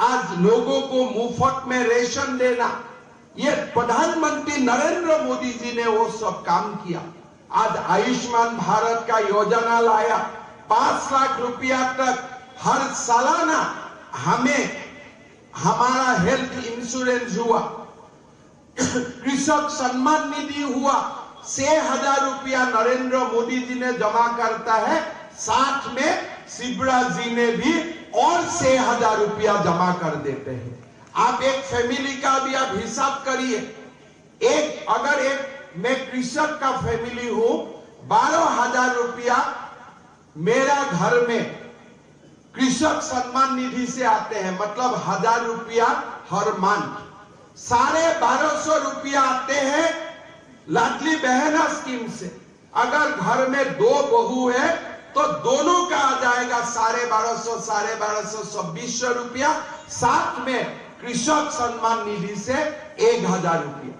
आज लोगों को मुफ्त में रेशन देना, ये प्रधानमंत्री नरेंद्र मोदी जी ने वो सब काम किया। आज आयुष्मान भारत का योजना लाया, 5 लाख रुपया तक हर सालाना हमें हमारा हेल्थ इंश्योरेंस हुआ, कृषक सम्मान निधि हुआ, 6,000 रुपया नरेंद्र मोदी जी ने जमा करता है, साथ में शिवराज जी ने भी और 6,000 रुपया जमा कर देते हैं। आप एक फैमिली का भी आप हिसाब करिए, अगर मैं कृषक का फैमिली हूं, 12,000 रुपया मेरा घर में कृषक सम्मान निधि से आते हैं, मतलब 1,000 रुपया हर मंथ, 1250 रुपया आते हैं लाडली बहना स्कीम से। अगर घर में 2 बहू है तो दोनों का आ जाएगा 1250, 2,200 रुपया, साथ में कृषक सम्मान निधि से 1,000 रुपया।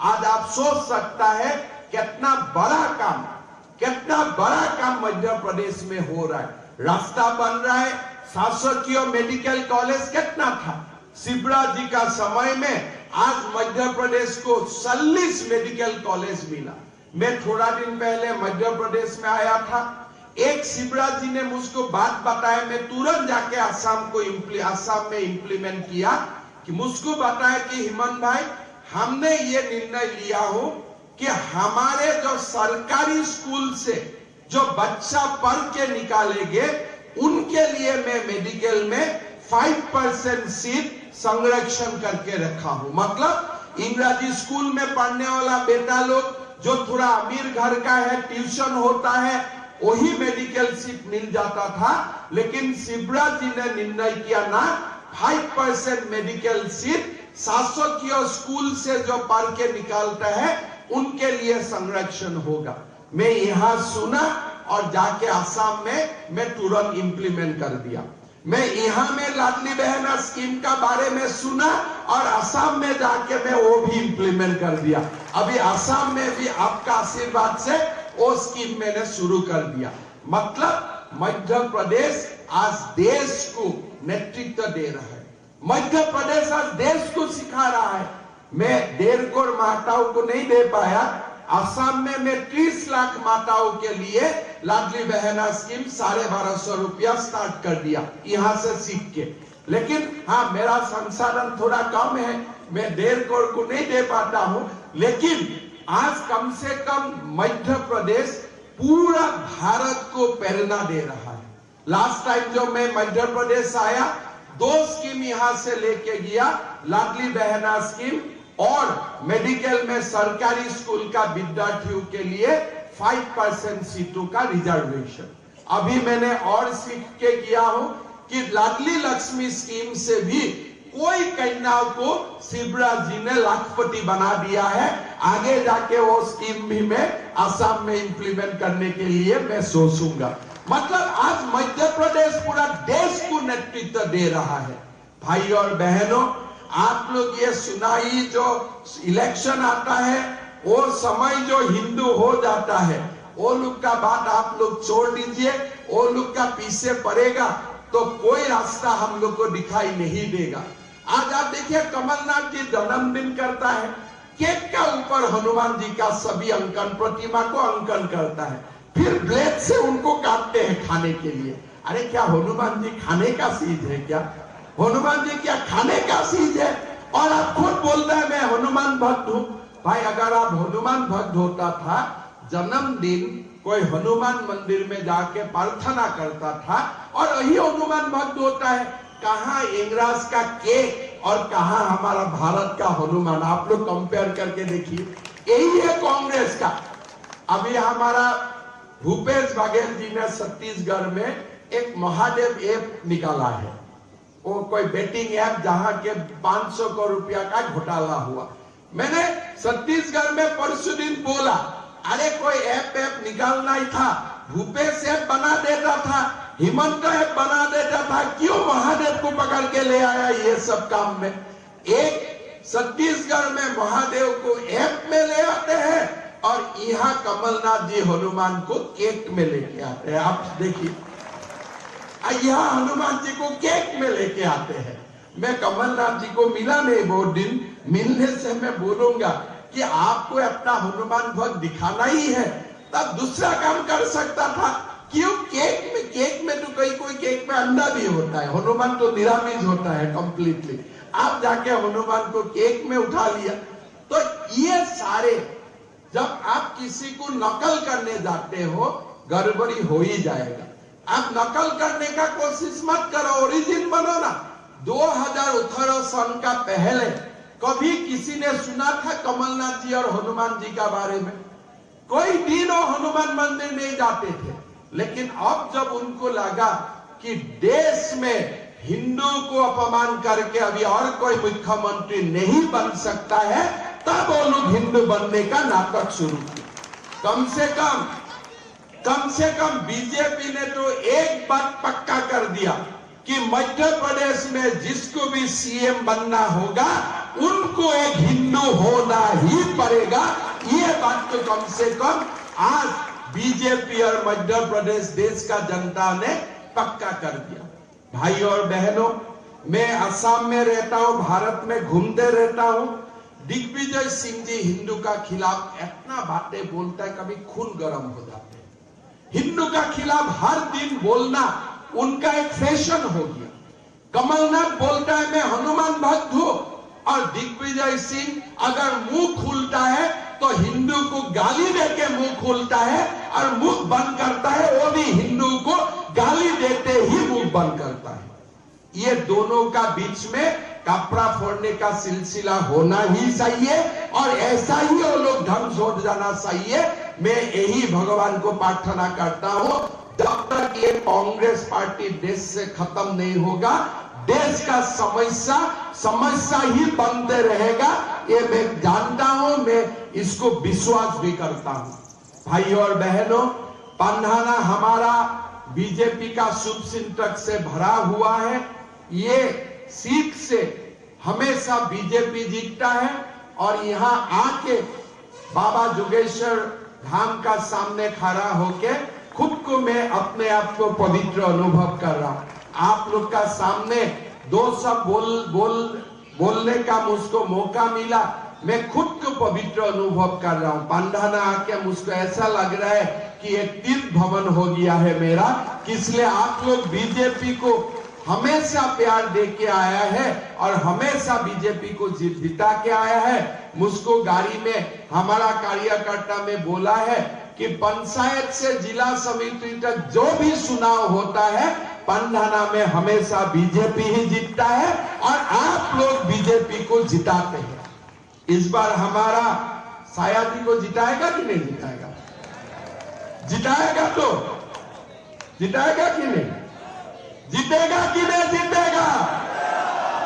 आज आप सोच सकता है कितना बड़ा काम मध्य प्रदेश में हो रहा है। रास्ता बन रहा है, शासकीय मेडिकल कॉलेज कितना था शिवराज जी का समय में, आज मध्य प्रदेश को 40 मेडिकल कॉलेज मिला। मैं थोड़ा दिन पहले मध्य प्रदेश में आया था, एक शिवराज जी ने मुझको बात बताया, मैं तुरंत जाके आसाम में इंप्लीमेंट किया कि मुझको बताया कि हिमन भाई, हमने ये निर्णय लिया हो कि हमारे जो सरकारी स्कूल से जो बच्चा पढ़ के निकालेंगे उनके लिए मैं मेडिकल में 5% सीट संरक्षण करके रखा हूं। मतलब इंग्रजी स्कूल में पढ़ने वाला बेटा लोग जो थोड़ा अमीर घर का है, ट्यूशन होता है, वही मेडिकल सीट मिल जाता था, लेकिन शिवराज जी ने निर्णय किया ना, 5% मेडिकल सीट शासकीय स्कूल से जो पढ़ के निकालता है उनके लिए संरक्षण होगा। मैं यहां सुना और जाके आसाम में मैं तुरंत इंप्लीमेंट कर दिया। मैं यहां में लाडली बहना स्कीम का बारे में सुना और आसाम में जाके मैं वो भी इंप्लीमेंट कर दिया। अभी आसाम में भी आपका आशीर्वाद से वो स्कीम मैंने शुरू कर दिया। मतलब मध्य प्रदेश आज देश को नेतृत्व दे रहा है, मध्य प्रदेश आज देश को सिखा रहा है। मैं 1.5 करोड़ माताओं को नहीं दे पाया, आसाम में मैं 30 लाख माताओं के लिए लाडली बहना स्कीम 1250 रुपया स्टार्ट कर दिया यहां से सीख के। लेकिन हाँ, मेरा संसाधन थोड़ा कम है, मैं 1.5 करोड़ को नहीं दे पाता हूं, लेकिन आज कम से कम मध्य प्रदेश पूरा भारत को प्रेरणा दे रहा है। लास्ट टाइम जो मैं मध्य प्रदेश आया, 2 स्कीम यहां से लेके गया, लाडली बहना स्कीम और मेडिकल में सरकारी स्कूल का विद्यार्थियों के लिए 5% सीटों का रिजर्वेशन। अभी मैंने और सीख के गया हूं कि लाडली लक्ष्मी स्कीम से भी कोई कन्या को शिवराज जी ने लाखपति बना दिया है। आगे जाके वो स्कीम भी मैं आसाम में इंप्लीमेंट करने के लिए मैं सोचूंगा। मतलब आज मध्य प्रदेश पूरा देश को नेतृत्व दे रहा है। भाई और बहनों, आप लोग ये सुनाई, जो इलेक्शन आता है वो समय जो हिंदू हो जाता है, वो लोग का बात आप लोग छोड़ दीजिए, वो लोग का पीछे पड़ेगा तो कोई रास्ता हम लोग को दिखाई नहीं देगा। आज आप देखिए, कमलनाथ जी जन्मदिन करता है, केक का ऊपर हनुमान जी का सभी अंकन, प्रतिमा को अंकन करता है, फिर ब्लेड से उनको काटते हैं खाने के लिए। अरे क्या हनुमान जी खाने का चीज है क्या? हनुमान जी क्या खाने का चीज है? और आप खुद बोलता है मैं हनुमान भक्त हूं। भाई, अगर आप हनुमान भक्त होता था, जन्मदिन कोई हनुमान मंदिर में जाके प्रार्थना करता था और यही हनुमान भक्त होता है। कहां इंग्रज का केक और कहां हमारा भारत का हनुमान? आप लोग कंपेयर करके देखिए, यही है कांग्रेस का। अभी हमारा भूपेश बघेल जी ने छत्तीसगढ़ में एक महादेव ऐप निकाला है, वो कोई बेटिंग ऐप जहां के 500 करोड़ रुपया का घोटाला हुआ। मैंने छत्तीसगढ़ में परसों दिन बोला, अरे कोई ऐप निकालना ही था, भूपेश ऐप बना देता था, हिमंत ऐप बना देता था, क्यों महादेव को पकड़ के ले आया ये सब काम में? एक छत्तीसगढ़ में महादेव को ऐप में ले आते हैं और यहाँ कमलनाथ जी हनुमान को केक में लेके आते हैं। आप देखिए, यहाँ हनुमान जी को केक में लेके आते हैं। मैं कमलनाथ जी को मिला नहीं बहुत दिन, मिलने से मैं बोलूंगा कि आपको अपना हनुमान भक्त दिखाना ही है, तब दूसरा काम कर सकता था। क्यों? केक में तो कोई केक में अंडा भी होता है, हनुमान तो निरामिष होता है कंप्लीटली। आप जाके हनुमान को केक में उठा लिया। तो ये सारे, जब आप किसी को नकल करने जाते हो गड़बड़ी हो ही जाएगा। आप नकल करने का कोशिश मत करो, ओरिजिन बनो ना। 2018 सन का पहले कभी किसी ने सुना था कमलनाथ जी और हनुमान जी का बारे में? कोई दिन वो हनुमान मंदिर नहीं जाते थे। लेकिन अब जब उनको लगा कि देश में हिंदू को अपमान करके अभी और कोई मुख्यमंत्री नहीं बन सकता है, तब वो लोग हिंदू बनने का नाटक शुरू किया। कम से कम बीजेपी ने तो एक बात पक्का कर दिया कि मध्य प्रदेश में जिसको भी सीएम बनना होगा उनको एक हिंदू होना ही पड़ेगा। ये बात तो कम से कम आज बीजेपी और मध्य प्रदेश देश का जनता ने पक्का कर दिया। भाई और बहनों, मैं असम में रहता हूं, भारत में घूमते रहता हूं। दिग्विजय सिंह जी हिंदू का खिलाफ इतना बातें बोलता है, कभी खून गर्म हो जाते हैं। हिंदू का खिलाफ हर दिन बोलना उनका एक फैशन हो गया। कमलनाथ बोलता है मैं हनुमान भक्त हूं, और दिग्विजय सिंह अगर मुंह खुलता है तो हिंदू को गाली देके मुंह खोलता है, और मुंह बंद करता है वो भी हिंदू को गाली देते ही मुंह बंद करता है। ये दोनों का बीच में कपड़ा फोड़ने का सिलसिला होना ही चाहिए, और ऐसा ही वो लोग ढंग छोड़ जाना चाहिए। मैं यही भगवान को प्रार्थना करता हूं, जब तक ये कांग्रेस पार्टी देश से खत्म नहीं होगा, देश का समस्या ही बनते रहेगा। ये मैं जानता हूं, मैं इसको विश्वास भी करता हूं। भाई और बहनों, पंधाना हमारा बीजेपी का शुभ चिंतक से भरा हुआ है। ये सीट से हमेशा बीजेपी जीतता है, और यहाँ आके बाबा जोगेश्वर धाम का सामने खड़ा होके खुद को मैं अपने आप को पवित्र अनुभव कर रहा हूं। आप लोग का सामने दो सब बोलने का मुझको मौका मिला, मैं खुद को पवित्र अनुभव कर रहा हूं। पंधाना आके मुझको ऐसा लग रहा है कि एक तीर्थ भवन हो गया है मेरा, इसलिए आप लोग बीजेपी को हमेशा प्यार दे के आया है और हमेशा बीजेपी को जिता के आया है। मुझको गाड़ी में हमारा कार्यकर्ता में बोला है कि पंचायत से जिला समिति तक जो भी चुनाव होता है पंधाना में हमेशा बीजेपी ही जीतता है, और आप लोग बीजेपी को जिताते हैं। इस बार हमारा सायाजी को जिताएगा कि नहीं जिताएगा? जिताएगा तो जिताएगा कि नहीं? जीतेगा कि नहीं जीतेगा?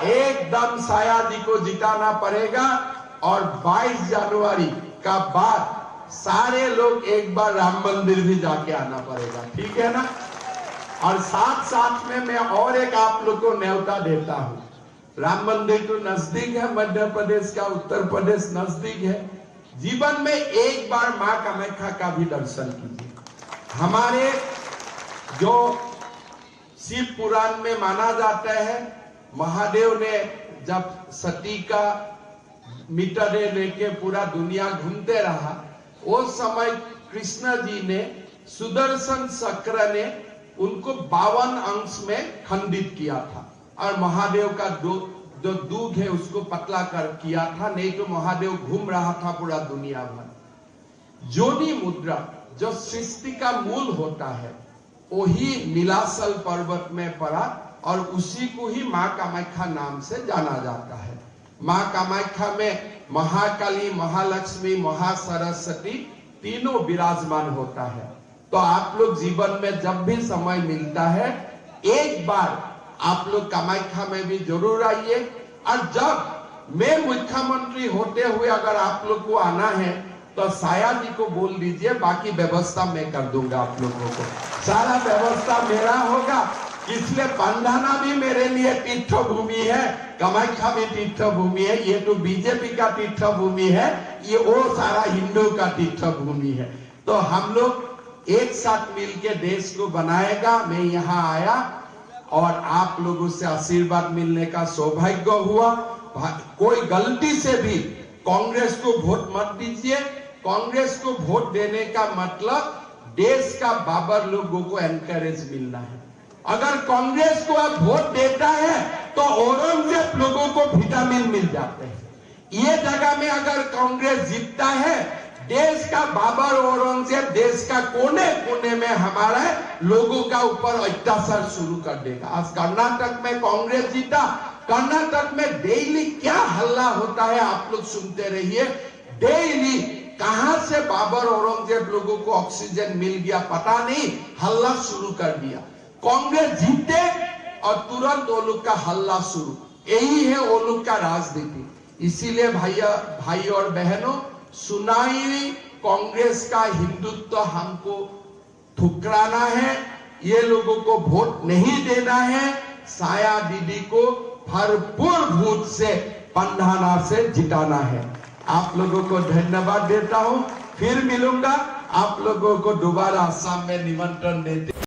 एकदम सायाजी को जिताना पड़ेगा। और 22 जनवरी का बाद सारे लोग एक बार राम मंदिर भी जाके आना पड़ेगा, ठीक है ना? और साथ में मैं और एक आप लोग को न्योता देता हूं। राम मंदिर तो नजदीक है, मध्य प्रदेश का, उत्तर प्रदेश नजदीक है। जीवन में एक बार मां कामाख्या का भी दर्शन कीजिए। हमारे जो शिव पुराण में माना जाता है, महादेव ने जब सती का मीटरे लेके पूरा दुनिया घूमते रहा, उस समय कृष्ण जी ने सुदर्शन चक्र ने उनको 52 अंश में खंडित किया था, और महादेव का जो दूध है उसको पतला कर किया था, नहीं तो महादेव घूम रहा था पूरा दुनिया भर। जोनी मुद्रा जो सृष्टि का मूल होता है वही नीलाचल पर्वत में पड़ा, और उसी को ही मां कामाख्या नाम से जाना जाता है। मां कामाख्या में महाकाली, महालक्ष्मी, महासरस्वती तीनों विराजमान होता है। तो आप लोग जीवन में जब भी समय मिलता है एक बार आप लोग कामाख्या में भी जरूर आइए। और जब मैं मुख्यमंत्री होते हुए अगर आप लोग को आना है तो सायाजी को बोल दीजिए, बाकी व्यवस्था मैं कर दूंगा। आप लोगों को सारा व्यवस्था मेरा होगा, इसलिए पंधाना भी मेरे लिए तीर्थ भूमि है, कामाख्या भी तीर्थ भूमि है। ये तो बीजेपी का तीर्थ भूमि है, ये वो सारा हिंदू का तीर्थ भूमि है। तो हम लोग एक साथ मिलके देश को बनाएगा। मैं यहाँ आया, और आप लोगों से आशीर्वाद मिलने का सौभाग्य हुआ। कोई गलती से भी कांग्रेस को वोट मत दीजिए। कांग्रेस को वोट देने का मतलब देश का बाबर लोगों को एनकरेज मिलना है। अगर कांग्रेस को अब वोट देता है तो औरंगजेब लोगों को विटामिन मिल जाते हैं। ये जगह में अगर कांग्रेस जीतता है, देश का बाबर औरंगजेब देश का कोने कोने में हमारे लोगों का ऊपर अत्याचार शुरू कर देगा। आज कर्नाटक में कांग्रेस जीता। कर्नाटक में डेली क्या हल्ला होता है आप लोग सुनते रहिए। डेली कहां से बाबर औरंगजेब लोगों को ऑक्सीजन मिल गया पता नहीं, हल्ला शुरू कर दिया। कांग्रेस जीते और तुरंत वो लोग का हल्ला शुरू। यही है वो लोग का राजनीति। इसीलिए भाई और बहनों, सुनाई कांग्रेस का हिंदुत्व हमको ठुकराना है। ये लोगों को वोट नहीं देना है। साया दीदी को भरपूर वोट से पंधाना से जिताना है। आप लोगों को धन्यवाद देता हूं। फिर मिलूंगा। आप लोगों को दोबारा असम में निमंत्रण देते